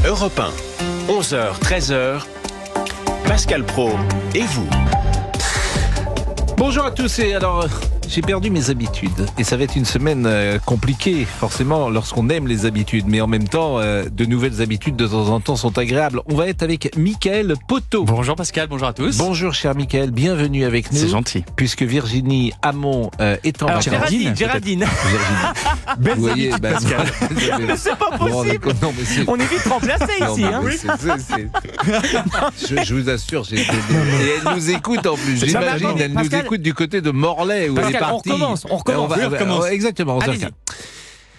Europe 1, 11h, 13h, Pascal Praud et vous. Bonjour à tous, et alors j'ai perdu mes habitudes et ça va être une semaine compliquée forcément lorsqu'on aime les habitudes, mais en même temps de nouvelles habitudes de temps en temps sont agréables. On va être avec Mickaël Poteau. Bonjour Pascal, bonjour à tous. Bonjour cher Mickaël, bienvenue avec nous. C'est gentil. Puisque Virginie Hamon est en vacances. Géraldine. Vous voyez, Pascal. C'est pas possible. Non, mais c'est... On est vite remplacés Non, ici. Je vous assure, et elle nous écoute en plus. J'imagine, elle nous écoute du côté de Morlaix où elle est partie. On recommence. Exactement, 11h15.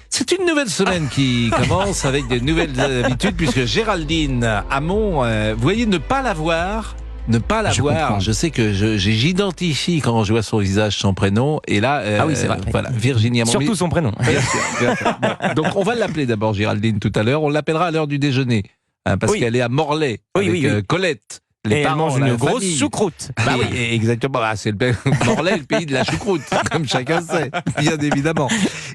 C'est une nouvelle semaine qui commence avec de nouvelles habitudes, puisque Géraldine Hamon, vous voyez, ne pas la voir, je sais que j'identifie quand je vois son visage, son prénom, et là, c'est vrai. voilà, Virginie Hamon. Surtout son prénom. Bien sûr. Bon, donc on va l'appeler d'abord Géraldine tout à l'heure, on l'appellera à l'heure du déjeuner, parce qu'elle est à Morlaix avec Colette. Et elle mange une grosse choucroute. Exactement. C'est le Morlaix, le pays de la choucroute, comme chacun sait, bien évidemment.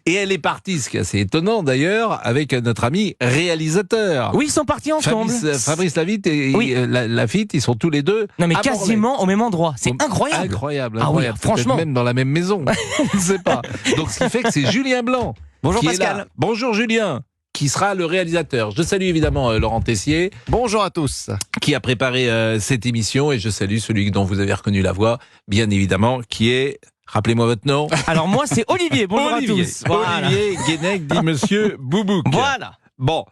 Et elle est partie, ce qui est assez étonnant d'ailleurs, avec notre ami réalisateur. Oui, ils sont partis ensemble. Fabrice Lafitte et Lafitte, ils sont tous les deux. Non, mais quasiment au même endroit. C'est incroyable. Incroyable. Ah oui, franchement. Même dans la même maison. On ne sait pas. Donc ce qui fait que c'est Julien Blanc. Bonjour qui Pascal. est là. Bonjour Julien, qui sera le réalisateur. Je salue évidemment Laurent Tessier. Bonjour à tous. Qui a préparé cette émission, et je salue celui dont vous avez reconnu la voix, bien évidemment, qui est... Rappelez-moi votre nom. Alors moi c'est Olivier, bonjour à tous. Voilà. Olivier Guénec dit Monsieur Boubouk. Voilà. Bon.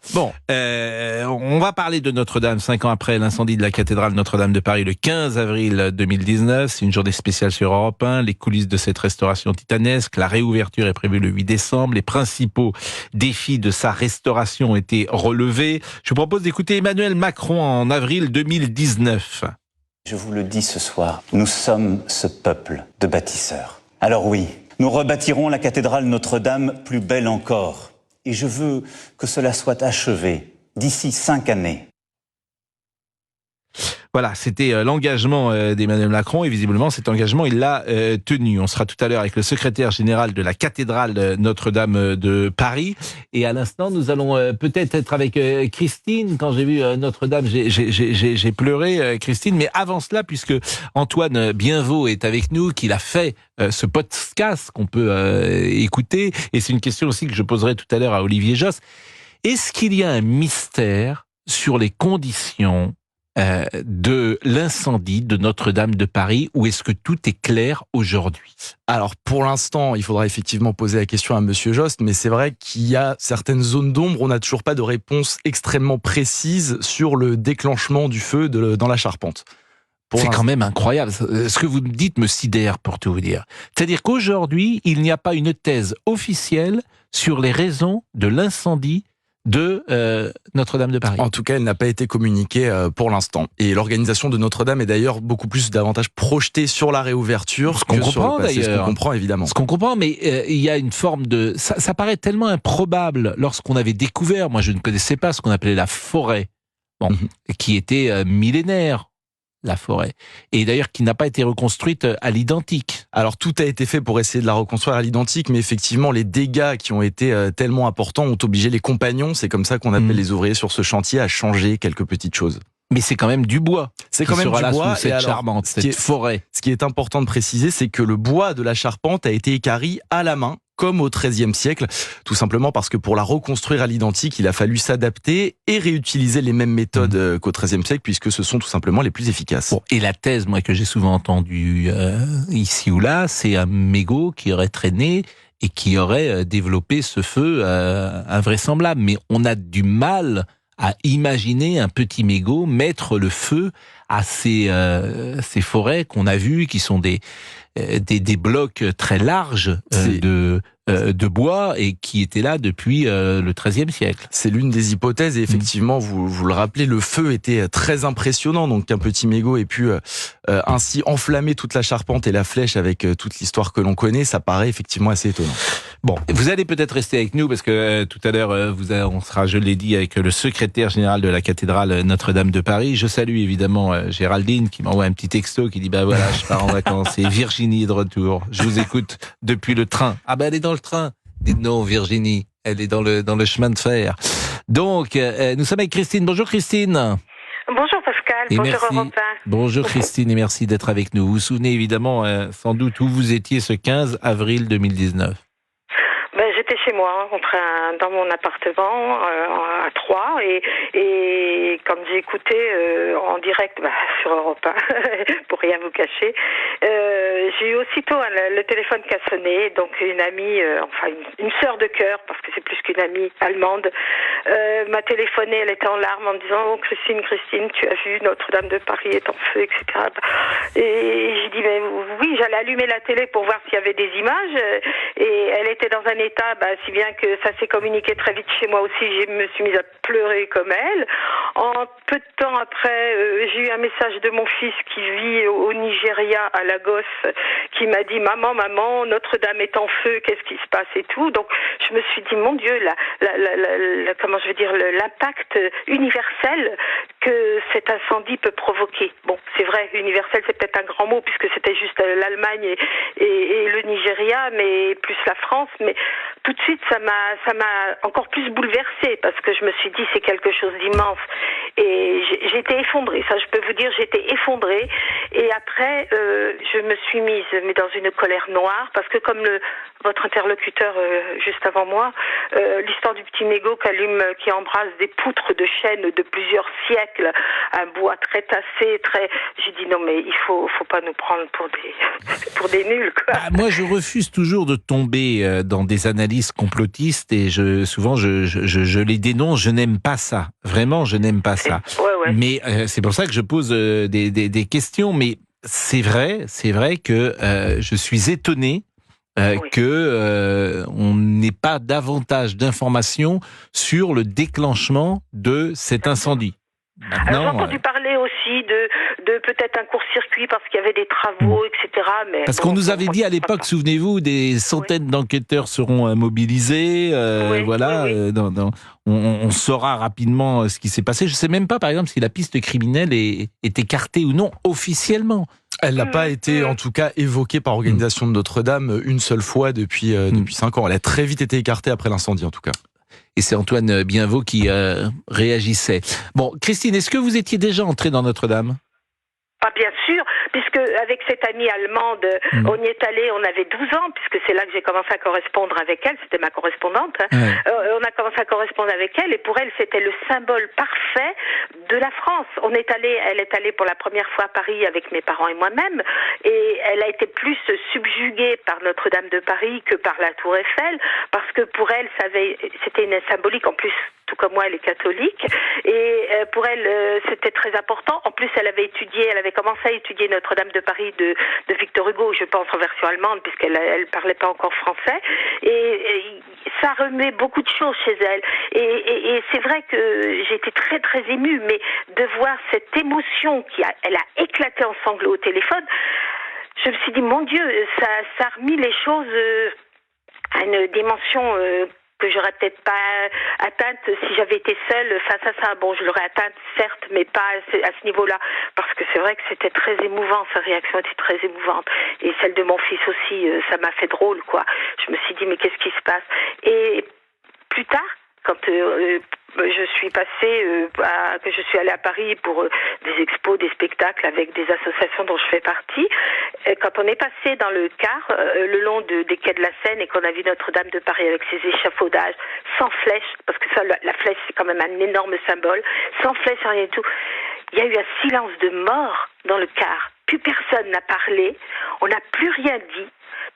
On va parler de Notre-Dame 5 ans après l'incendie de la cathédrale Notre-Dame de Paris le 15 avril 2019. C'est une journée spéciale sur Europe 1. Les coulisses de cette restauration titanesque. La réouverture est prévue le 8 décembre. Les principaux défis de sa restauration ont été relevés. Je vous propose d'écouter Emmanuel Macron en avril 2019. Je vous le dis ce soir, nous sommes ce peuple de bâtisseurs. Alors oui, nous rebâtirons la cathédrale Notre-Dame plus belle encore. Et je veux que cela soit achevé d'ici 5 années. Voilà, c'était l'engagement d'Emmanuel Macron, et visiblement cet engagement, il l'a tenu. On sera tout à l'heure avec le secrétaire général de la cathédrale Notre-Dame de Paris. Et à l'instant, nous allons peut-être être avec Christine. Quand j'ai vu Notre-Dame, j'ai pleuré, Christine. Mais avant cela, puisque Antoine Bienvaux est avec nous, qu'il a fait ce podcast qu'on peut écouter, et c'est une question aussi que je poserai tout à l'heure à Olivier Josse. Est-ce qu'il y a un mystère sur les conditions de l'incendie de Notre-Dame de Paris, ou est-ce que tout est clair aujourd'hui? Alors pour l'instant, il faudra effectivement poser la question à Monsieur Jost, mais c'est vrai qu'il y a certaines zones d'ombre, on n'a toujours pas de réponse extrêmement précise sur le déclenchement du feu dans la charpente. C'est quand même incroyable. Ce que vous me dites me sidère, pour tout vous dire. C'est-à-dire qu'aujourd'hui, il n'y a pas une thèse officielle sur les raisons de l'incendie de Notre-Dame de Paris. En tout cas, elle n'a pas été communiquée pour l'instant. Et l'organisation de Notre-Dame est d'ailleurs beaucoup plus davantage projetée sur la réouverture. Ce qu'on comprend d'ailleurs. Ce qu'on comprend évidemment. Ce qu'on comprend, mais il y a une forme de... Ça paraît tellement improbable lorsqu'on avait découvert, moi je ne connaissais pas ce qu'on appelait la forêt, qui était millénaire. La forêt. Et d'ailleurs qui n'a pas été reconstruite à l'identique. Alors tout a été fait pour essayer de la reconstruire à l'identique, mais effectivement les dégâts qui ont été tellement importants ont obligé les compagnons, c'est comme ça qu'on appelle les ouvriers sur ce chantier, à changer quelques petites choses. Mais c'est quand même du bois. C'est quand même du bois. Cette charmante, cette forêt. Ce qui est important de préciser, c'est que le bois de la charpente a été équarri à la main, comme au XIIIe siècle, tout simplement parce que pour la reconstruire à l'identique, il a fallu s'adapter et réutiliser les mêmes méthodes qu'au XIIIe siècle, puisque ce sont tout simplement les plus efficaces. Bon, et la thèse, moi, que j'ai souvent entendue ici ou là, c'est un mégot qui aurait traîné et qui aurait développé ce feu invraisemblable. Mais on a du mal à imaginer un petit mégot mettre le feu à ces forêts qu'on a vues, qui sont des blocs très larges de bois et qui étaient là depuis le XIIIe siècle. C'est l'une des hypothèses et effectivement, vous le rappelez, le feu était très impressionnant, donc qu'un petit mégot ait pu ainsi enflammer toute la charpente et la flèche avec toute l'histoire que l'on connaît, ça paraît effectivement assez étonnant. Bon, vous allez peut-être rester avec nous parce que tout à l'heure, on sera, je l'ai dit, avec le secrétaire général de la cathédrale Notre-Dame de Paris. Je salue évidemment Géraldine qui m'envoie un petit texto qui dit bah voilà, je pars en vacances et Virginie est de retour. Je vous écoute depuis le train. Ah ben elle est dans le train. Dites non Virginie, elle est dans le chemin de fer. Donc, nous sommes avec Christine. Bonjour Christine. Bonjour Pascal, Et bonjour merci. Europe 1. Bonjour Christine et merci d'être avec nous. Vous vous souvenez évidemment sans doute où vous étiez ce 15 avril 2019. J'étais chez moi, dans mon appartement à Troyes, et comme j'ai écouté en direct sur Europe 1, pour rien vous cacher, j'ai eu aussitôt le téléphone qui a sonné, donc une amie, une sœur de cœur, parce que c'est plus qu'une amie allemande, m'a téléphoné, elle était en larmes en me disant « Oh Christine, tu as vu Notre-Dame de Paris est en feu, etc. » Et j'ai dit « Mais oui, j'allais allumer la télé pour voir s'il y avait des images, et elle était dans un état, si bien que ça s'est communiqué très vite chez moi aussi, je me suis mise à pleurer comme elle. En peu de temps après, j'ai eu un message de mon fils qui vit au Nigeria, à Lagos, qui m'a dit « Maman, Notre-Dame est en feu, qu'est-ce qui se passe ?» et tout. Donc je me suis dit « Mon Dieu, l'impact universel que cet incendie peut provoquer. » Bon, c'est vrai, universel, c'est peut-être un grand mot, puisque c'était juste l'Allemagne et le Nigeria, mais plus la France, mais tout de suite, ça m'a encore plus bouleversée, parce que je me suis dit, c'est quelque chose d'immense. Et j'étais effondrée, ça je peux vous dire, j'étais effondrée. Et après, je me suis mise dans une colère noire, parce que comme votre interlocuteur juste avant moi, l'histoire du petit mégot qui embrasse des poutres de chêne de plusieurs siècles, un bois très tassé, j'ai dit non mais il faut pas nous prendre pour des nuls, quoi. Moi je refuse toujours de tomber dans des analyses complotistes et souvent je les dénonce, je n'aime pas ça. Vraiment, je n'aime pas ça. Ouais. Mais c'est pour ça que je pose des questions, mais c'est vrai que je suis étonné que on n'ait pas davantage d'informations sur le déclenchement de cet incendie. J'ai entendu parler aussi de peut-être un court-circuit parce qu'il y avait des travaux, etc. Mais parce qu'on nous avait dit à l'époque, souvenez-vous, des centaines d'enquêteurs seront mobilisés. On saura rapidement ce qui s'est passé. Je ne sais même pas, par exemple, si la piste criminelle est écartée ou non officiellement. Elle n'a pas été, en tout cas, évoquée par l'organisation de Notre-Dame une seule fois depuis 5 ans. Elle a très vite été écartée après l'incendie, en tout cas. Et c'est Antoine Bienvaux qui réagissait. Bon, Christine, est-ce que vous étiez déjà entrée dans Notre-Dame ? Bien sûr, puisque avec cette amie allemande, on y est allé, on avait 12 ans, puisque c'est là que j'ai commencé à correspondre avec elle, c'était ma correspondante. On a commencé à correspondre avec elle, et pour elle, c'était le symbole parfait de la France. Elle est allée pour la première fois à Paris avec mes parents et moi-même, et elle a été plus subjuguée par Notre-Dame de Paris que par la Tour Eiffel, parce que pour elle, c'était une symbolique en plus. Tout comme moi, elle est catholique, et pour elle, c'était très important. En plus, elle avait commencé à étudier Notre-Dame de Paris de Victor Hugo, je pense en version allemande, puisqu'elle parlait pas encore français, et ça remet beaucoup de choses chez elle. Et c'est vrai que j'ai été très très émue, mais de voir cette émotion elle a éclaté en sanglots au téléphone, je me suis dit, mon Dieu, ça a remis les choses à une dimension que j'aurais peut-être pas atteinte si j'avais été seule face à ça. Bon, je l'aurais atteinte, certes, mais pas à ce niveau-là. Parce que c'est vrai que c'était très émouvant, sa réaction était très émouvante. Et celle de mon fils aussi, ça m'a fait drôle, quoi. Je me suis dit, mais qu'est-ce qui se passe ? Et plus tard, quand je suis allée à Paris pour des expos, des spectacles avec des associations dont je fais partie. Quand on est passé dans le car, le long des quais de la Seine, et qu'on a vu Notre-Dame de Paris avec ses échafaudages, sans flèche, parce que ça, la flèche, c'est quand même un énorme symbole, sans flèche, rien du tout. Il y a eu un silence de mort dans le car. Plus personne n'a parlé, on n'a plus rien dit.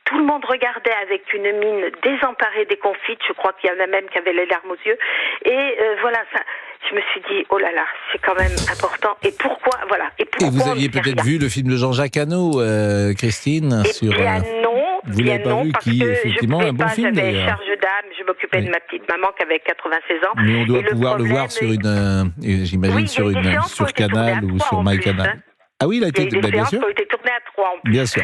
Tout le monde regardait avec une mine désemparée, déconfite. Je crois qu'il y en a même qui avaient les larmes aux yeux. Et je me suis dit, oh là là, c'est quand même important. Et pourquoi, Et vous aviez peut-être vu le film de Jean-Jacques Hano, Christine, vous l'avez pas vu, qui est effectivement un bon film j'avais d'ailleurs. charge d'âme, je m'occupais de ma petite maman qui avait 96 ans. Mais on doit pouvoir le voir sur j'imagine sur Canal ou sur MyCanal. Ah oui, il a Il y a été, eu des bien séances sûr. qui ont été tournées à 3 en plus. Bien sûr.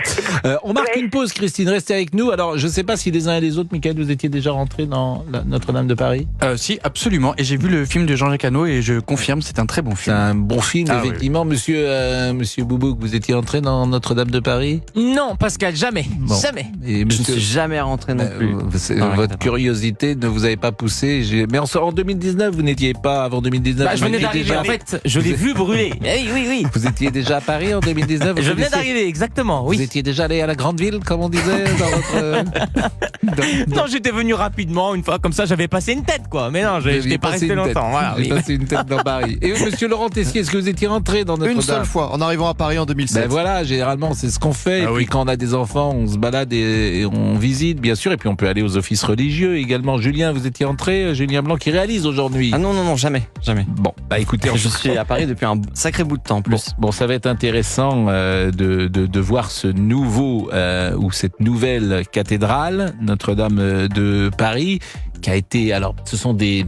On marque Ouais. une pause, Christine, restez avec nous. Alors, je ne sais pas si les uns et les autres, Michael, vous étiez déjà rentrés dans Notre-Dame de Paris. Si, absolument. Et j'ai vu le film de Jean-Jacques Hano et je confirme, c'est un très bon C'est film. un bon film, Ah, effectivement. Monsieur Boubouk, vous étiez entré dans Notre-Dame de Paris? Non, Pascal, jamais. Bon. Jamais. Et Je ne monsieur- suis jamais rentré non plus. Votre curiosité ne vous avait pas poussé. Mais en 2019, vous n'étiez pas, avant 2019. Bah, je vous venais étiez d'arriver, déjà- en fait. Je l'ai vu brûler. Eh oui, oui. Vous étiez déjà à Paris en 2019? Je Vous venais connaissiez- d'arriver, exactement, Vous oui. étiez déjà allé à la grande ville, comme on disait, dans votre... Non, j'étais venu rapidement, une fois, comme ça, j'avais passé une tête, quoi. Mais non, Vous aviez j'étais pas passé resté une tête. longtemps. Voilà, Vous avez oui. passé une tête dans Paris. Et monsieur Laurent Tessier, est-ce que vous étiez rentré dans Notre-Dame? Une seule fois, en arrivant à Paris en 2007. Ben voilà, généralement c'est ce qu'on fait. Ah et puis quand on a des enfants, on se balade et on visite, bien sûr. Et puis on peut aller aux offices religieux également. Julien, vous étiez entré, Julien Blanc qui réalise aujourd'hui. Ah non, jamais. Bon, bah écoutez, Je suis à Paris depuis un sacré bout de temps en plus. Bon, ça va être intéressant de voir ce nouveau ou cette nouvelle cathédrale Notre-Dame de Paris qui a été, alors ce sont des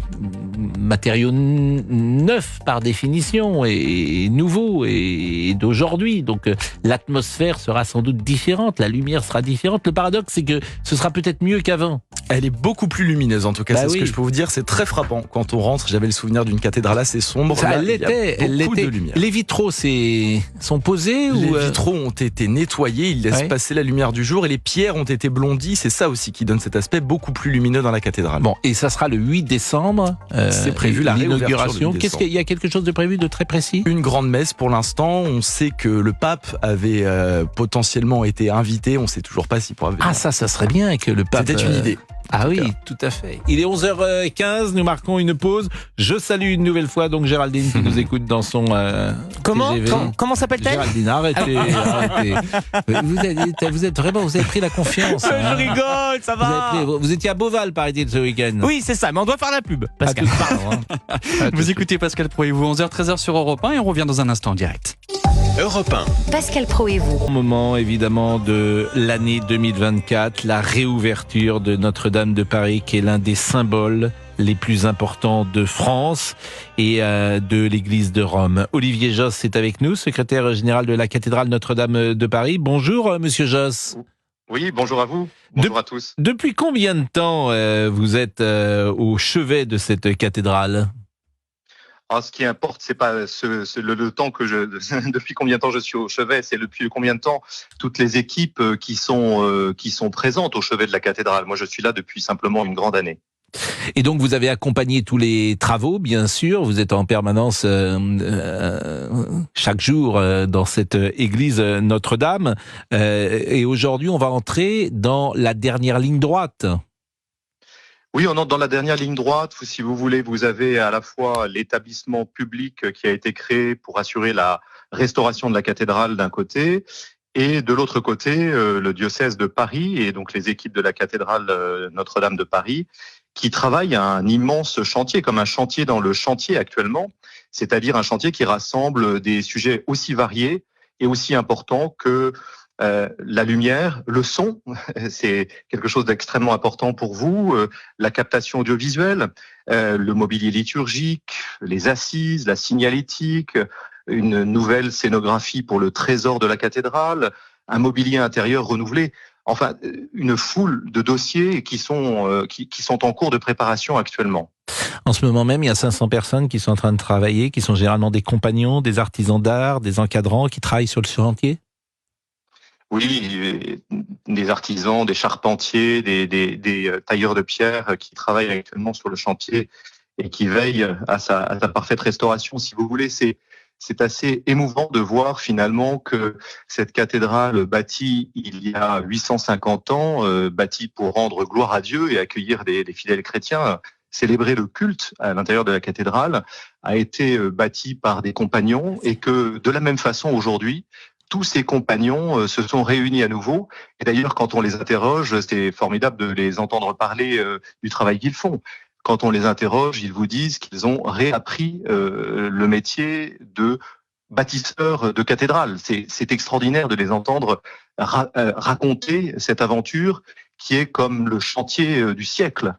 matériaux neufs par définition et nouveaux et d'aujourd'hui, donc l'atmosphère sera sans doute différente, la lumière sera différente. Le paradoxe c'est que ce sera peut-être mieux qu'avant. Elle est beaucoup plus lumineuse, en tout cas, Bah c'est oui. ce que je peux vous dire. C'est très frappant. Quand on rentre, j'avais le souvenir d'une cathédrale assez sombre. Ça, Là, elle il y a l'était, beaucoup de lumière. Les vitraux sont posés Les ou vitraux ont été nettoyés, ils laissent Ouais. passer la lumière du jour et les pierres ont été blondies. C'est ça aussi qui donne cet aspect beaucoup plus lumineux dans la cathédrale. Bon, et ça sera le 8 décembre. C'est prévu, la l'inauguration. réouverture le 8 Qu'est-ce qu'il y a quelque chose de prévu de très précis? Une grande messe pour l'instant. On sait que le pape avait potentiellement été invité. On ne sait toujours pas s'il pourra venir. Ah, ça serait bien que le pape... C'était une idée. Ah tout oui, cas. tout à fait. Il est 11h15, nous marquons une pause. Je salue une nouvelle fois donc Géraldine qui nous écoute dans son Comment, TGV. comment s'appelle-t-elle? Géraldine, arrêtez. Vous avez pris la confiance. Je hein. rigole, ça va. Vous étiez à Beauval, paraît-il, ce week-end. Oui, c'est ça, mais on doit faire la pub. À Pascal. tout de suite, hein. À tout de Vous suite. écoutez Pascal Pro et vous, 11h, 13h sur Europe 1 et on revient dans un instant en direct. Europe 1. Pascal Pro et vous. Moment évidemment de l'année 2024, la réouverture de Notre-Dame de Paris qui est l'un des symboles les plus importants de France et de l'église de Rome. Olivier Josse est avec nous, secrétaire général de la cathédrale Notre-Dame de Paris. Bonjour monsieur Josse. Oui, bonjour à vous. Bonjour à tous. Depuis combien de temps vous êtes au chevet de cette cathédrale? Alors, ce qui importe, c'est pas le temps que depuis combien de temps je suis au chevet, c'est depuis combien de temps toutes les équipes qui sont présentes au chevet de la cathédrale. Moi, je suis là depuis simplement une grande année. Et donc vous avez accompagné tous les travaux, bien sûr. Vous êtes en permanence chaque jour dans cette église Notre-Dame. Et aujourd'hui, on va entrer dans la dernière ligne droite. Oui, on entre dans la dernière ligne droite. Si vous voulez, vous avez à la fois l'établissement public qui a été créé pour assurer la restauration de la cathédrale d'un côté, et de l'autre côté, le diocèse de Paris et donc les équipes de la cathédrale Notre-Dame de Paris qui travaillent à un immense chantier, comme un chantier dans le chantier actuellement, c'est-à-dire un chantier qui rassemble des sujets aussi variés et aussi importants que la lumière, le son, c'est quelque chose d'extrêmement important pour vous, la captation audiovisuelle, le mobilier liturgique, les assises, la signalétique, une nouvelle scénographie pour le trésor de la cathédrale, un mobilier intérieur renouvelé. Enfin, une foule de dossiers qui sont en cours de préparation actuellement. En ce moment même, il y a 500 personnes qui sont en train de travailler, qui sont généralement des compagnons, des artisans d'art, des encadrants qui travaillent sur le chantier. Oui, des artisans, des charpentiers, des tailleurs de pierre qui travaillent actuellement sur le chantier et qui veillent à sa parfaite restauration. Si vous voulez, c'est assez émouvant de voir finalement que cette cathédrale bâtie il y a 850 ans, bâtie pour rendre gloire à Dieu et accueillir des fidèles chrétiens, célébrer le culte à l'intérieur de la cathédrale, a été bâtie par des compagnons et que de la même façon aujourd'hui, tous ces compagnons se sont réunis à nouveau. Et d'ailleurs, quand on les interroge, c'est formidable de les entendre parler du travail qu'ils font. Quand on les interroge, ils vous disent qu'ils ont réappris le métier de bâtisseur de cathédrale. C'est extraordinaire de les entendre raconter cette aventure qui est comme le chantier du siècle.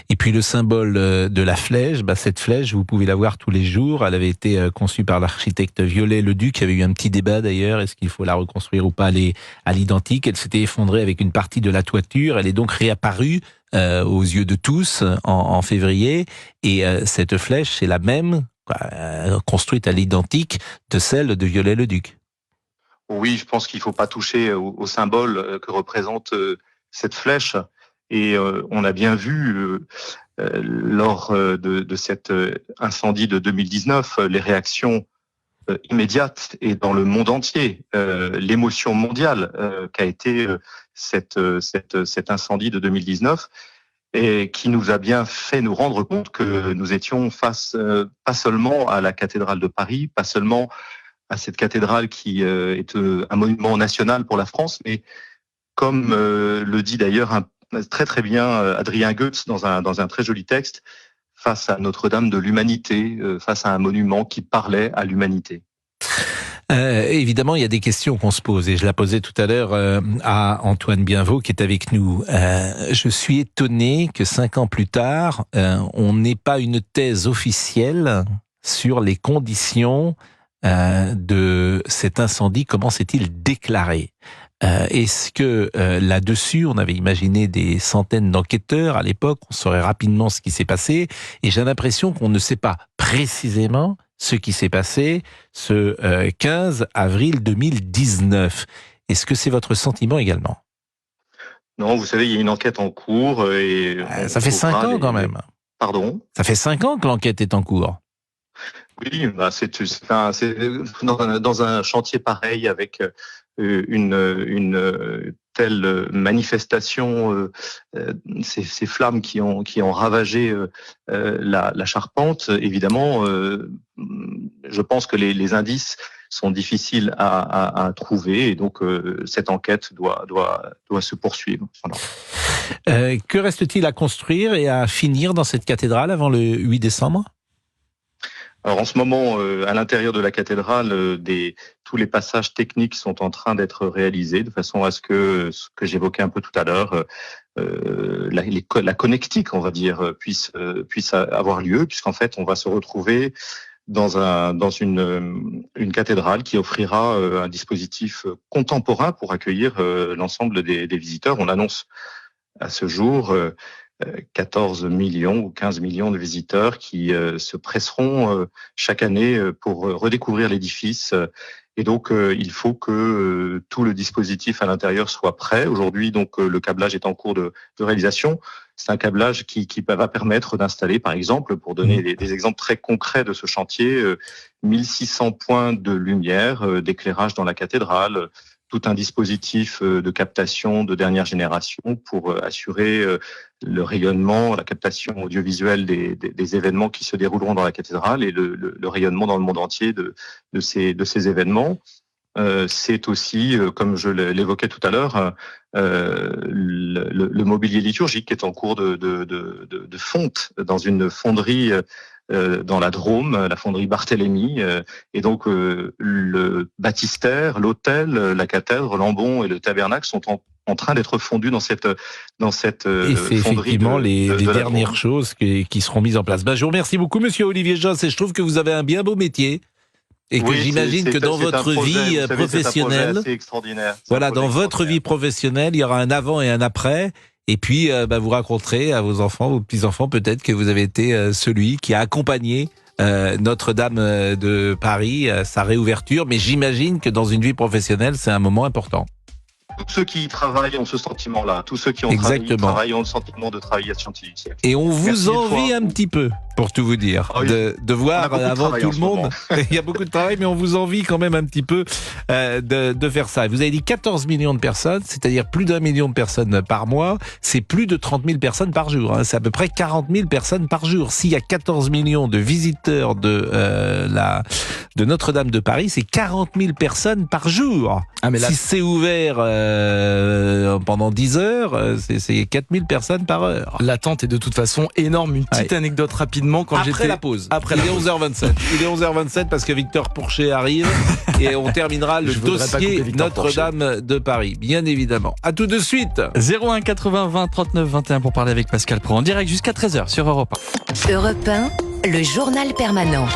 Et puis le symbole de la flèche, cette flèche, vous pouvez la voir tous les jours. Elle avait été conçue par l'architecte Viollet-le-Duc. Il y avait eu un petit débat d'ailleurs. Est-ce qu'il faut la reconstruire ou pas à l'identique? Elle s'était effondrée avec une partie de la toiture. Elle est donc réapparue aux yeux de tous en février. Et cette flèche, c'est la même, construite à l'identique de celle de Viollet-le-Duc. Oui, je pense qu'il ne faut pas toucher au symbole que représente cette flèche. Et on a bien vu lors de cet incendie de 2019 les réactions immédiates et dans le monde entier, l'émotion mondiale qu'a été cet incendie de 2019 et qui nous a bien fait nous rendre compte que nous étions face pas seulement à la cathédrale de Paris, pas seulement à cette cathédrale qui est un monument national pour la France, mais comme le dit d'ailleurs très très bien Adrien Goetz dans un très joli texte, face à Notre-Dame de l'humanité, face à un monument qui parlait à l'humanité. Évidemment, il y a des questions qu'on se pose et je la posais tout à l'heure à Antoine Bienvaux qui est avec nous. Je suis étonné que 5 ans plus tard, on n'ait pas une thèse officielle sur les conditions de cet incendie. Comment s'est-il déclaré? Est-ce que là-dessus, on avait imaginé des centaines d'enquêteurs à l'époque, on saurait rapidement ce qui s'est passé, et j'ai l'impression qu'on ne sait pas précisément ce qui s'est passé ce 15 avril 2019. Est-ce que c'est votre sentiment également? Non, vous savez, il y a une enquête en cours. Et ça fait 5 ans quand même. Pardon? Ça fait 5 ans que l'enquête est en cours. Oui, c'est dans un chantier pareil avec une telle manifestation, ces flammes qui ont ravagé la charpente. Évidemment, je pense que les indices sont difficiles à trouver et donc cette enquête doit se poursuivre. Voilà. Que reste-t-il à construire et à finir dans cette cathédrale avant le 8 décembre? Alors en ce moment, à l'intérieur de la cathédrale, tous les passages techniques sont en train d'être réalisés de façon à ce que j'évoquais un peu tout à l'heure, la connectique, on va dire, puisse avoir lieu, puisqu'en fait, on va se retrouver dans une cathédrale qui offrira un dispositif contemporain pour accueillir l'ensemble des visiteurs. On annonce à ce jour 14 millions ou 15 millions de visiteurs qui se presseront chaque année pour redécouvrir l'édifice. Et donc, il faut que tout le dispositif à l'intérieur soit prêt. Aujourd'hui, donc, le câblage est en cours de réalisation. C'est un câblage qui va permettre d'installer, par exemple, pour donner des exemples très concrets de ce chantier, 1600 points de lumière, d'éclairage dans la cathédrale, tout un dispositif de captation de dernière génération pour assurer le rayonnement, la captation audiovisuelle des événements qui se dérouleront dans la cathédrale et le rayonnement dans le monde entier de ces événements. C'est aussi, comme je l'évoquais tout à l'heure, le mobilier liturgique qui est en cours de fonte dans une fonderie dans la Drôme, la fonderie Barthélemy, et donc le baptistère, l'autel, la cathèdre, l'ambon et le tabernacle sont en train d'être fondus dans cette et c'est fonderie. Effectivement les dernières choses qui seront mises en place. Je vous remercie beaucoup, Monsieur Olivier Josse, et je trouve que vous avez un bien beau métier. Et que j'imagine que dans votre vie professionnelle, voilà, dans votre vie professionnelle, il y aura un avant et un après. Et puis, vous raconterez à vos enfants, vos petits-enfants, peut-être que vous avez été celui qui a accompagné Notre-Dame de Paris, sa réouverture. Mais j'imagine que dans une vie professionnelle, c'est un moment important. Tous ceux qui y travaillent ont ce sentiment-là. Tous ceux qui ont travaillé ont le sentiment de travailler à scientifique. Et on vous envie un petit peu, pour tout vous dire, de voir avant tout le monde. Il y a beaucoup de travail, mais on vous envie quand même un petit peu de faire ça. Vous avez dit 14 millions de personnes, c'est-à-dire plus d'1 million de personnes par mois. C'est plus de 30 000 personnes par jour. C'est à peu près 40 000 personnes par jour. S'il y a 14 millions de visiteurs de Notre-Dame de Paris, c'est 40 000 personnes par jour. Ah, mais là... Si c'est ouvert pendant 10 heures, c'est 4 000 personnes par heure. L'attente est de toute façon énorme. Une petite anecdote rapidement. Après la pause. Il est 11h27. Il est 11h27 parce que Victor Pourchet arrive. et on terminera le dossier Notre-Dame de Paris, bien évidemment. À tout de suite. 01 80 20 39 21 pour parler avec Pascal Praud en direct jusqu'à 13h sur Europe 1. Europe 1, le journal permanent.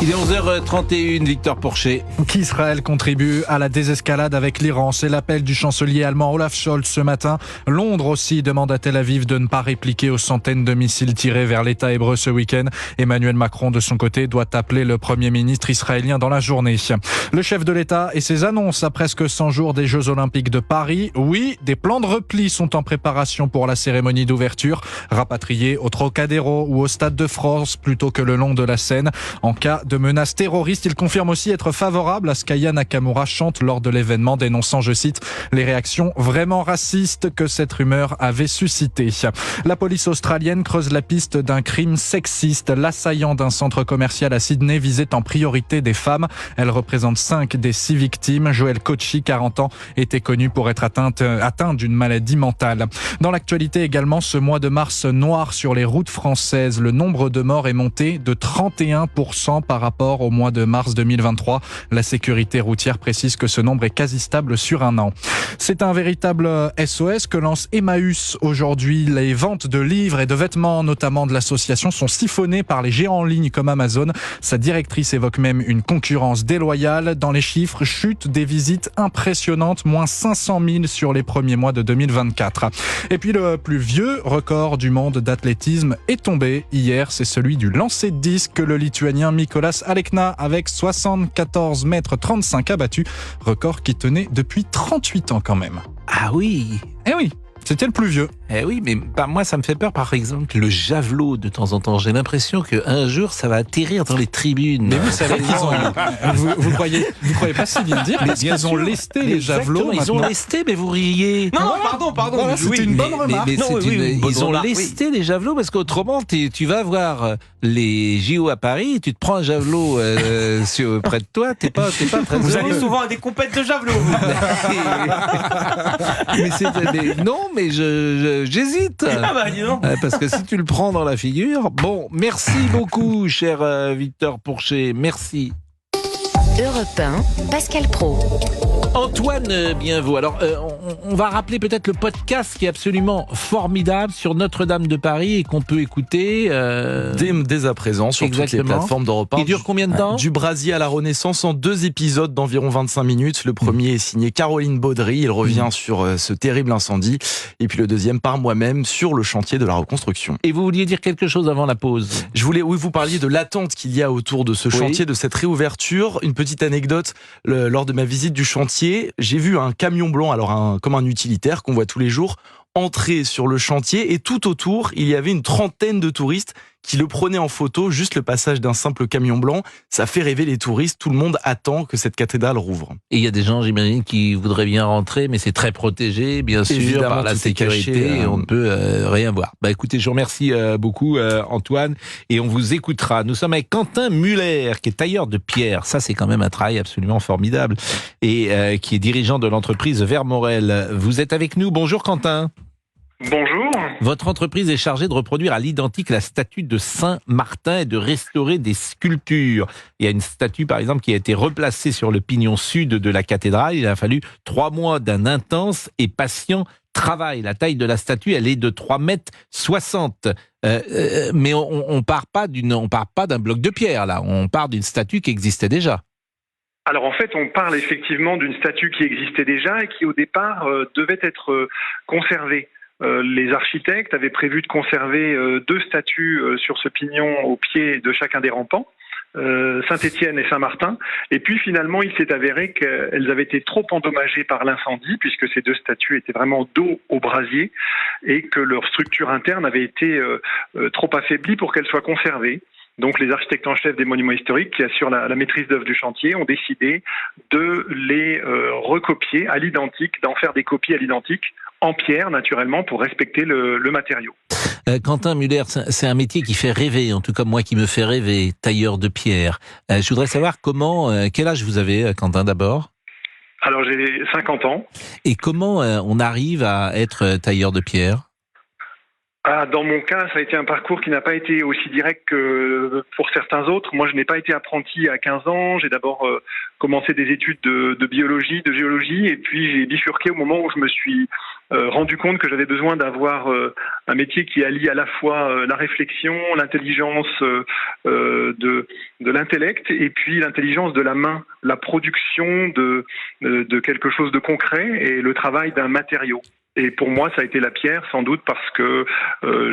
Il est 11h31, Victor Porcher. Qu'Israël contribue à la désescalade avec l'Iran. C'est l'appel du chancelier allemand Olaf Scholz ce matin. Londres aussi demande à Tel Aviv de ne pas répliquer aux centaines de missiles tirés vers l'État hébreu ce week-end. Emmanuel Macron, de son côté, doit appeler le Premier ministre israélien dans la journée. Le chef de l'État et ses annonces à presque 100 jours des Jeux Olympiques de Paris. Oui, des plans de repli sont en préparation pour la cérémonie d'ouverture. Rapatriés au Trocadéro ou au Stade de France plutôt que le long de la Seine. En cas de menaces terroristes, il confirme aussi être favorable à ce qu'Aya Nakamura chante lors de l'événement, dénonçant, je cite, les réactions vraiment racistes que cette rumeur avait suscité. La police australienne creuse la piste d'un crime sexiste. L'assaillant d'un centre commercial à Sydney visait en priorité des femmes. Elle représente 5 des 6 victimes. Joël Kochi, 40 ans, était connu pour être atteint d'une maladie mentale. Dans l'actualité également, ce mois de mars noir sur les routes françaises. Le nombre de morts est monté de 31% par rapport au mois de mars 2023. La sécurité routière précise que ce nombre est quasi stable sur un an. C'est un véritable SOS que lance Emmaüs aujourd'hui. Les ventes de livres et de vêtements, notamment de l'association, sont siphonnées par les géants en ligne comme Amazon. Sa directrice évoque même une concurrence déloyale. Dans les chiffres, chute des visites impressionnantes, moins 500 000 sur les premiers mois de 2024. Et puis le plus vieux record du monde d'athlétisme est tombé hier. C'est celui du lancer de disque que le Lituanien Mykolas Alekna avec 74 mètres 35 abattus, record qui tenait depuis 38 ans quand même. Ah oui. Eh oui, c'était le plus vieux. Eh oui, mais moi ça me fait peur, par exemple, le javelot de temps en temps. J'ai l'impression qu'un jour ça va atterrir dans les tribunes. Mais vous savez qu'ils ont... vous croyez pas si bien dire, parce qu'ils ont lesté les javelots. Ils ont lesté, mais vous riez. Non, pardon. Voilà, c'était une bonne remarque. Ils ont lesté les javelots, parce qu'autrement, tu vas voir les JO à Paris, tu te prends un javelot près de toi, t'es pas très Vous heureux. allez souvent à des compètes de javelot. mais j'hésite. Ah bah dis donc. Parce que si tu le prends dans la figure. Bon, merci beaucoup, cher Victor Porcher. Merci. Europe 1, Pascal Praud. Antoine Bienvaux. Alors, on va rappeler peut-être le podcast qui est absolument formidable sur Notre-Dame de Paris et qu'on peut écouter dès à présent sur toutes les plateformes d'Europe 1. Il dure combien de temps ? Du brasier à la Renaissance en 2 épisodes d'environ 25 minutes. Le premier est signé Caroline Baudry. Il revient sur ce terrible incendie. Et puis le deuxième par moi-même sur le chantier de la reconstruction. Et vous vouliez dire quelque chose avant la pause ? Je voulais, oui, vous parliez de l'attente qu'il y a autour de ce chantier, de cette réouverture. Une petite anecdote, lors de ma visite du chantier, j'ai vu un camion blanc, comme un utilitaire qu'on voit tous les jours, entrer sur le chantier et tout autour, il y avait une trentaine de touristes qui le prenaient en photo, juste le passage d'un simple camion blanc. Ça fait rêver les touristes, tout le monde attend que cette cathédrale rouvre. Et il y a des gens, j'imagine, qui voudraient bien rentrer, mais c'est très protégé, bien sûr, évidemment, par la sécurité, et on ne peut rien voir. Bah écoutez, je vous remercie beaucoup Antoine, et on vous écoutera. Nous sommes avec Quentin Muller, qui est tailleur de pierre. Ça, c'est quand même un travail absolument formidable, et qui est dirigeant de l'entreprise Vermorel. Vous êtes avec nous. Bonjour Quentin. Bonjour. Votre entreprise est chargée de reproduire à l'identique la statue de Saint-Martin et de restaurer des sculptures. Il y a une statue, par exemple, qui a été replacée sur le pignon sud de la cathédrale. Il a fallu 3 mois d'un intense et patient travail. La taille de la statue, elle est de 3,60 m. Mais on part pas d'un bloc de pierre, là. On part d'une statue qui existait déjà. Alors en fait, on parle effectivement d'une statue qui existait déjà et qui au départ devait être conservée. Les architectes avaient prévu de conserver 2 statues sur ce pignon au pied de chacun des rampants, Saint-Étienne et Saint-Martin. Et puis finalement, il s'est avéré qu'elles avaient été trop endommagées par l'incendie, puisque ces 2 statues étaient vraiment dos au brasier, et que leur structure interne avait été trop affaiblie pour qu'elles soient conservées. Donc les architectes en chef des monuments historiques qui assurent la maîtrise d'œuvre du chantier ont décidé de les recopier à l'identique, d'en faire des copies à l'identique, en pierre naturellement, pour respecter le matériau. Quentin Muller, c'est un métier qui fait rêver, en tout cas moi qui me fait rêver, tailleur de pierre. Je voudrais savoir quel âge vous avez, Quentin, d'abord ? Alors j'ai 50 ans. Et comment on arrive à être tailleur de pierre ? Dans mon cas, ça a été un parcours qui n'a pas été aussi direct que pour certains autres. Moi, je n'ai pas été apprenti à 15 ans. J'ai d'abord commencé des études de biologie, de géologie, et puis j'ai bifurqué au moment où je me suis rendu compte que j'avais besoin d'avoir un métier qui allie à la fois la réflexion, l'intelligence de l'intellect, et puis l'intelligence de la main, la production de quelque chose de concret et le travail d'un matériau. Et pour moi, ça a été la pierre, sans doute parce que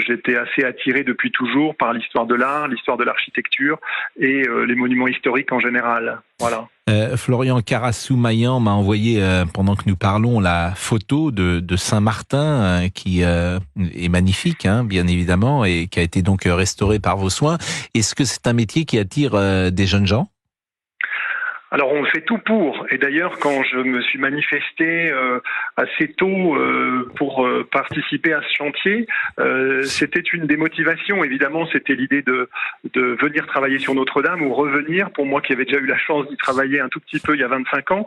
j'étais assez attiré depuis toujours par l'histoire de l'art, l'histoire de l'architecture et les monuments historiques en général. Voilà. Florian Carassou-Maillan m'a envoyé, pendant que nous parlons, la photo de Saint-Martin qui est magnifique, bien évidemment, et qui a été donc restaurée par vos soins. Est-ce que c'est un métier qui attire des jeunes gens ? Alors on fait tout pour, et d'ailleurs quand je me suis manifesté assez tôt pour participer à ce chantier, c'était une des motivations. Évidemment, c'était l'idée de venir travailler sur Notre-Dame ou revenir, pour moi qui avais déjà eu la chance d'y travailler un tout petit peu il y a 25 ans,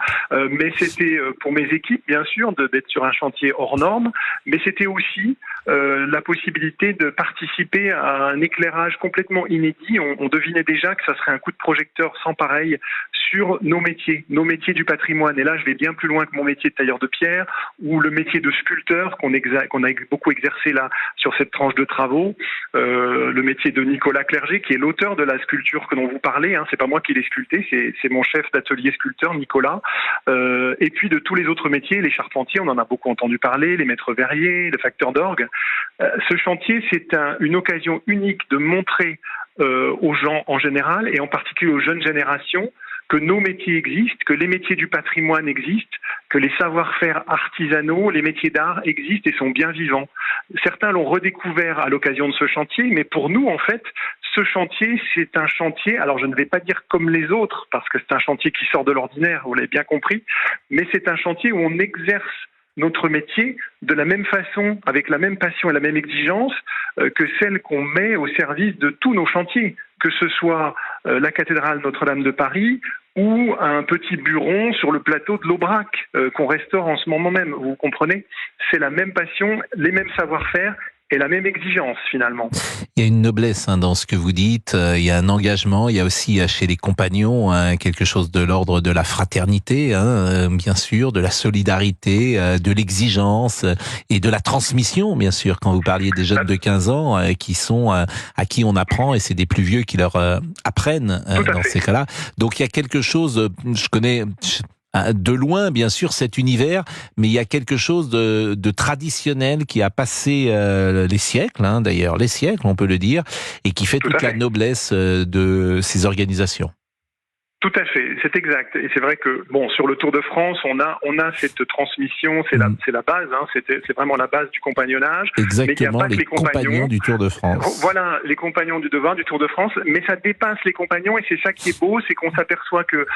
mais c'était pour mes équipes bien sûr d'être sur un chantier hors norme, mais c'était aussi la possibilité de participer à un éclairage complètement inédit. On devinait déjà que ça serait un coup de projecteur sans pareil sur nos métiers du patrimoine. Et là, je vais bien plus loin que mon métier de tailleur de pierre ou le métier de sculpteur qu'on a beaucoup exercé là sur cette tranche de travaux. Le métier de Nicolas Clerget, qui est l'auteur de la sculpture que dont vous parlez. C'est pas moi qui l'ai sculpté, c'est mon chef d'atelier sculpteur, Nicolas. Et puis de tous les autres métiers, les charpentiers, on en a beaucoup entendu parler, les maîtres verriers, les facteurs d'orgue. Ce chantier, c'est une occasion unique de montrer aux gens en général et en particulier aux jeunes générations que nos métiers existent, que les métiers du patrimoine existent, que les savoir-faire artisanaux, les métiers d'art existent et sont bien vivants. Certains l'ont redécouvert à l'occasion de ce chantier, mais pour nous, en fait, ce chantier, c'est un chantier, alors je ne vais pas dire comme les autres, parce que c'est un chantier qui sort de l'ordinaire, vous l'avez bien compris, mais c'est un chantier où on exerce notre métier de la même façon, avec la même passion et la même exigence que celle qu'on met au service de tous nos chantiers, que ce soit la cathédrale Notre-Dame de Paris ou un petit buron sur le plateau de l'Aubrac qu'on restaure en ce moment même. Vous comprenez ? C'est la même passion, les mêmes savoir-faire et la même exigence finalement. Il y a une noblesse dans ce que vous dites, il y a un engagement, il y a aussi chez les compagnons quelque chose de l'ordre de la fraternité, bien sûr, de la solidarité, de l'exigence et de la transmission, bien sûr, quand vous parliez des jeunes de 15 ans qui sont à qui on apprend et c'est des plus vieux qui leur apprennent dans ces cas-là. Donc il y a quelque chose, je connais de loin, bien sûr, cet univers, mais il y a quelque chose de traditionnel qui a passé les siècles, d'ailleurs, les siècles, on peut le dire, et qui fait toute la noblesse de ces organisations. Tout à fait, c'est exact. Et c'est vrai que sur le Tour de France, on a cette transmission, c'est la base, c'est vraiment la base du compagnonnage. Exactement, mais il n'y a pas que les compagnons du Tour de France. Voilà, les compagnons du devoir du Tour de France, mais ça dépasse les compagnons et c'est ça qui est beau, c'est qu'on s'aperçoit que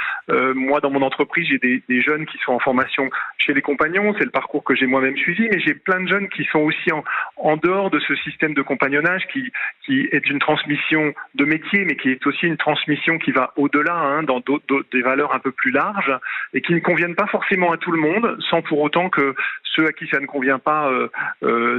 moi, dans mon entreprise, j'ai des jeunes qui sont en formation chez les compagnons, c'est le parcours que j'ai moi-même suivi, mais j'ai plein de jeunes qui sont aussi en dehors de ce système de compagnonnage qui est une transmission de métier, mais qui est aussi une transmission qui va au-delà, dans des valeurs un peu plus larges et qui ne conviennent pas forcément à tout le monde, sans pour autant que ceux à qui ça ne convient pas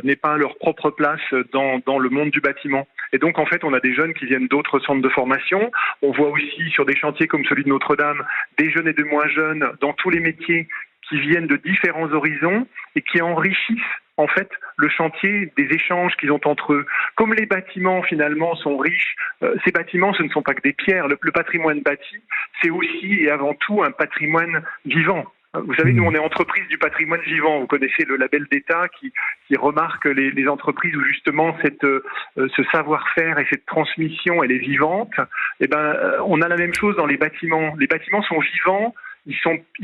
n'aient pas leur propre place dans le monde du bâtiment. Et donc en fait, on a des jeunes qui viennent d'autres centres de formation. On voit aussi sur des chantiers comme celui de Notre-Dame, des jeunes et des moins jeunes dans tous les métiers qui viennent de différents horizons et qui enrichissent en fait le chantier des échanges qu'ils ont entre eux. Comme les bâtiments finalement sont riches, ces bâtiments ce ne sont pas que des pierres. Le patrimoine bâti, c'est aussi et avant tout un patrimoine vivant. Vous savez, nous on est entreprise du patrimoine vivant. Vous connaissez le label d'État qui remarque les entreprises où justement ce savoir-faire et cette transmission elle est vivante. On a la même chose dans les bâtiments. Les bâtiments sont vivants. Ils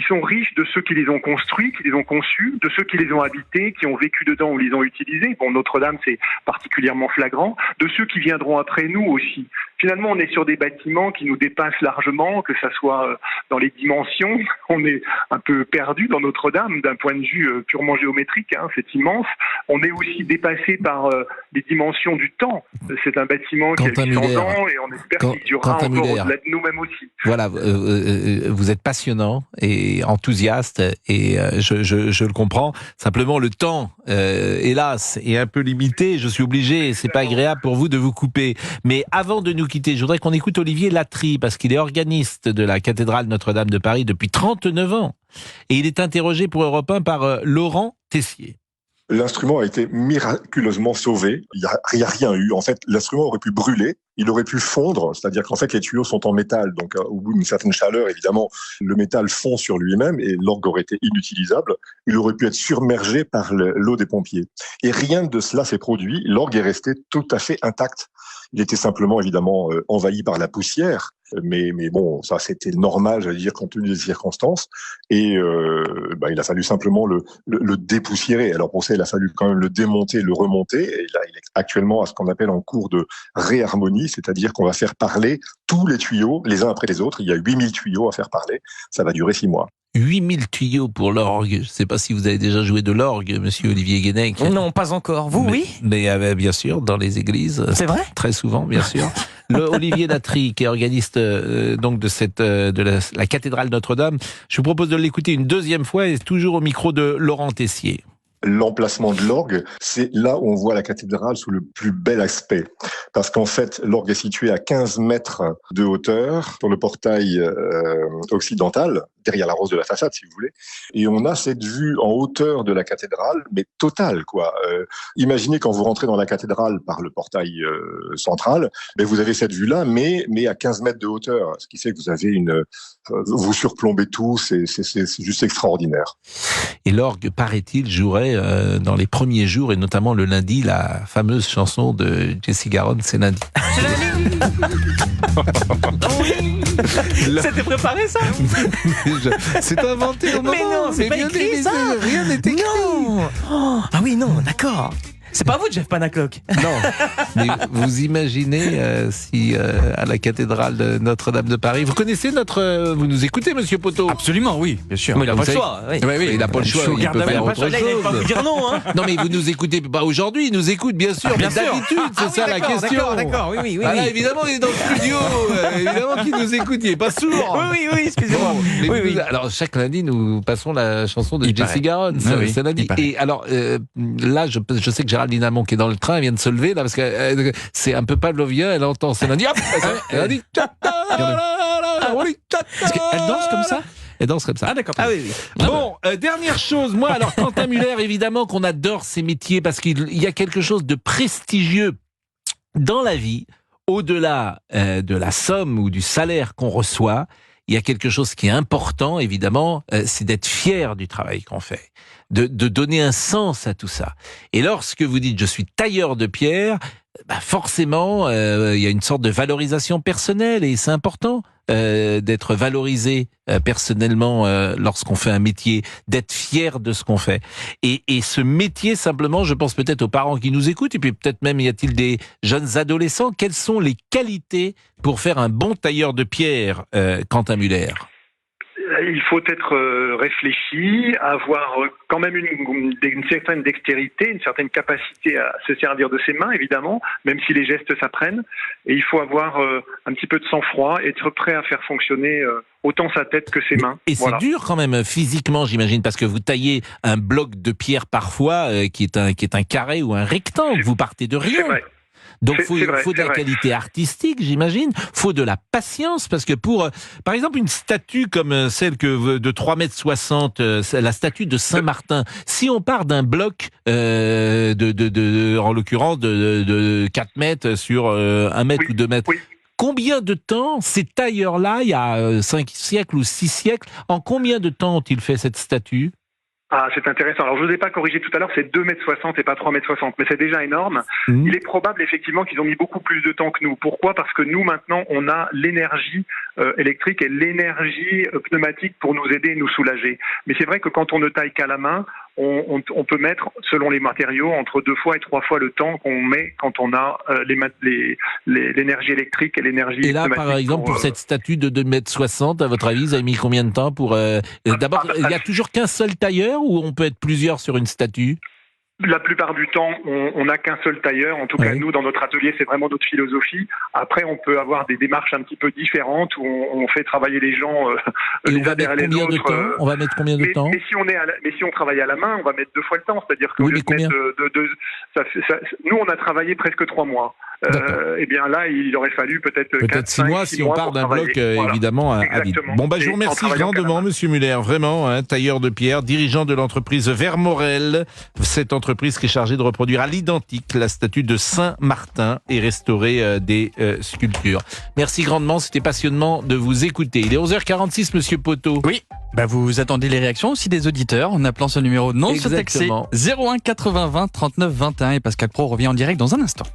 sont riches de ceux qui les ont construits, qui les ont conçus, de ceux qui les ont habités, qui ont vécu dedans ou les ont utilisés. Notre-Dame, c'est particulièrement flagrant. De ceux qui viendront après nous aussi. finalement, on est sur des bâtiments qui nous dépassent largement, que ça soit dans les dimensions. On est un peu perdu dans Notre-Dame d'un point de vue purement géométrique, hein, c'est immense. On est aussi dépassé par les dimensions du temps. C'est un bâtiment qui a 800 ans et on espère qu'il durera encore au-delà de nous-mêmes aussi. Voilà, vous êtes passionnant et enthousiaste et je le comprends. Simplement, le temps, hélas, est un peu limité. Je suis obligé, c'est pas agréable pour vous de vous couper. Mais avant de nous quitter, je voudrais qu'on écoute Olivier Latry, parce qu'il est organiste de la cathédrale Notre-Dame de Paris depuis 39 ans. Et il est interrogé pour Europe 1 par Laurent Tessier. L'instrument a été miraculeusement sauvé. Il n'y a rien eu. En fait, l'instrument aurait pu brûler. Il aurait pu fondre. C'est-à-dire qu'en fait, les tuyaux sont en métal. Donc, au bout d'une certaine chaleur, évidemment, le métal fond sur lui-même et l'orgue aurait été inutilisable. Il aurait pu être submergé par l'eau des pompiers. Et rien de cela s'est produit. L'orgue est resté tout à fait intact. Il était simplement, évidemment, envahi par la poussière. Mais bon, ça c'était normal, j'allais dire, compte tenu des circonstances. Et il a fallu simplement le dépoussiérer. Alors pour ça, il a fallu quand même le démonter, le remonter. Et là, il est actuellement à ce qu'on appelle en cours de réharmonie, c'est-à-dire qu'on va faire parler tous les tuyaux les uns après les autres. Il y a 8000 tuyaux à faire parler. Ça va durer 6 mois. 8000 tuyaux pour l'orgue. Je ne sais pas si vous avez déjà joué de l'orgue, monsieur Olivier Guénec. Non, pas encore. Vous, oui? Mais bien sûr, dans les églises. C'est vrai? Très souvent, bien sûr. Olivier Latry, qui est organiste donc de la cathédrale Notre-Dame. Je vous propose de l'écouter une deuxième fois, et toujours au micro de Laurent Tessier. L'emplacement de l'orgue, c'est là où on voit la cathédrale sous le plus bel aspect. Parce qu'en fait, l'orgue est situé à 15 mètres de hauteur sur le portail occidental, derrière la rose de la façade, si vous voulez. Et on a cette vue en hauteur de la cathédrale, mais totale, quoi. Imaginez quand vous rentrez dans la cathédrale par le portail central, vous avez cette vue-là, mais à 15 mètres de hauteur. Ce qui fait que vous avez vous surplombez tout, c'est juste extraordinaire. Et l'orgue, paraît-il, jouerait dans les premiers jours, et notamment le lundi, la fameuse chanson de Jessie Garonne, C'est lundi. C'était préparé, ça? C'est inventé au moment. Mais non, c'est pas écrit, ça. Rien n'est écrit. Non. Ah oui, non, d'accord. C'est pas vous, Jeff Panaclock? Non. Mais vous imaginez si à la cathédrale de Notre-Dame de Paris, vous connaissez vous nous écoutez, monsieur Poteau? Absolument, oui, bien sûr. Mais il n'a pas le choix. Oui, il n'a pas le choix. Il peut faire autre chose. Là, il n'allait pas vous dire non, hein. Non, mais vous nous écoutez pas aujourd'hui, il nous écoute bien sûr. Bien mais sûr. d'habitude, c'est ça la question. D'accord, oui. Là, évidemment, il est dans le studio. Évidemment qu'il nous écoute, il n'est pas sourd. Oui, excusez-moi. Oui. Alors, chaque lundi, nous passons la chanson de Jessie Garonne. C'est lundi. Et alors, là, je sais que Géraldine Amont, qui est dans le train, vient de se lever, là, parce que c'est un peu pavlovien, elle entend, c'est lundi, hop, elle dit, elle danse comme ça? Elle danse comme ça. Ah d'accord. Ah oui. Bon, dernière chose, moi, alors Quentin Muller, évidemment qu'on adore ces métiers, parce qu'il y a quelque chose de prestigieux dans la vie, au-delà de la somme ou du salaire qu'on reçoit. Il y a quelque chose qui est important, évidemment, c'est d'être fier du travail qu'on fait, de donner un sens à tout ça. Et lorsque vous dites « je suis tailleur de pierre », forcément, il y a une sorte de valorisation personnelle, et c'est important d'être valorisé personnellement lorsqu'on fait un métier, d'être fier de ce qu'on fait. Et ce métier, simplement, je pense peut-être aux parents qui nous écoutent, et puis peut-être même y a-t-il des jeunes adolescents, quelles sont les qualités pour faire un bon tailleur de pierre, Quentin Muller? Il faut être réfléchi, avoir quand même une certaine dextérité, une certaine capacité à se servir de ses mains, évidemment, même si les gestes s'apprennent. Et il faut avoir un petit peu de sang-froid, être prêt à faire fonctionner autant sa tête que ses mains. Et c'est dur quand même physiquement, j'imagine, parce que vous taillez un bloc de pierre parfois qui est un carré ou un rectangle. Vous partez de rien. C'est vrai. Donc il faut de la qualité artistique, j'imagine. Faut de la patience, parce que pour, par exemple, une statue comme celle de 3,60 m, la statue de Saint-Martin, si on part d'un bloc en l'occurrence de 4 mètres sur 1 mètre ou 2 mètres, combien de temps ces tailleurs-là, il y a 5 siècles ou 6 siècles, en combien de temps ont-ils fait cette statue? Ah, c'est intéressant. Alors, je ne vous ai pas corrigé tout à l'heure, c'est 2,60 m et pas 3,60 m, mais c'est déjà énorme. Il est probable, effectivement, qu'ils ont mis beaucoup plus de temps que nous. Pourquoi? Parce que nous, maintenant, on a l'énergie électrique et l'énergie pneumatique pour nous aider et nous soulager. Mais c'est vrai que quand on ne taille qu'à la main, on peut mettre, selon les matériaux, entre 2 fois et 3 fois le temps qu'on met quand on a l'énergie électrique et l'énergie Et là, pneumatique. par exemple, pour cette statue de 2,60 m, à votre avis, vous avez mis combien de temps pour... D'abord, il n'y a toujours qu'un seul tailleur ou on peut être plusieurs sur une statue ? La plupart du temps, on n'a qu'un seul tailleur. En tout cas, nous, dans notre atelier, c'est vraiment notre philosophie. Après, on peut avoir des démarches un petit peu différentes où on fait travailler les gens les uns derrière les autres. On va mettre combien de temps ? Mais si on travaille à la main, on va mettre 2 fois le temps. C'est-à-dire que nous, on a travaillé presque 3 mois. Eh bien là, il aurait fallu peut-être 6 mois si on part d'un bloc évidemment à vide. Bon, je vous remercie grandement, Monsieur Muller, vraiment, tailleur de pierre, dirigeant de l'entreprise Vermorel, cette entreprise qui est chargée de reproduire à l'identique la statue de Saint-Martin et restaurer des sculptures. Merci grandement, c'était passionnant de vous écouter. Il est 11h46, Monsieur Poteau. Oui. Vous attendez les réactions aussi des auditeurs en appelant ce numéro non surtaxé 01 80 20 39 21 et Pascal Praud revient en direct dans un instant.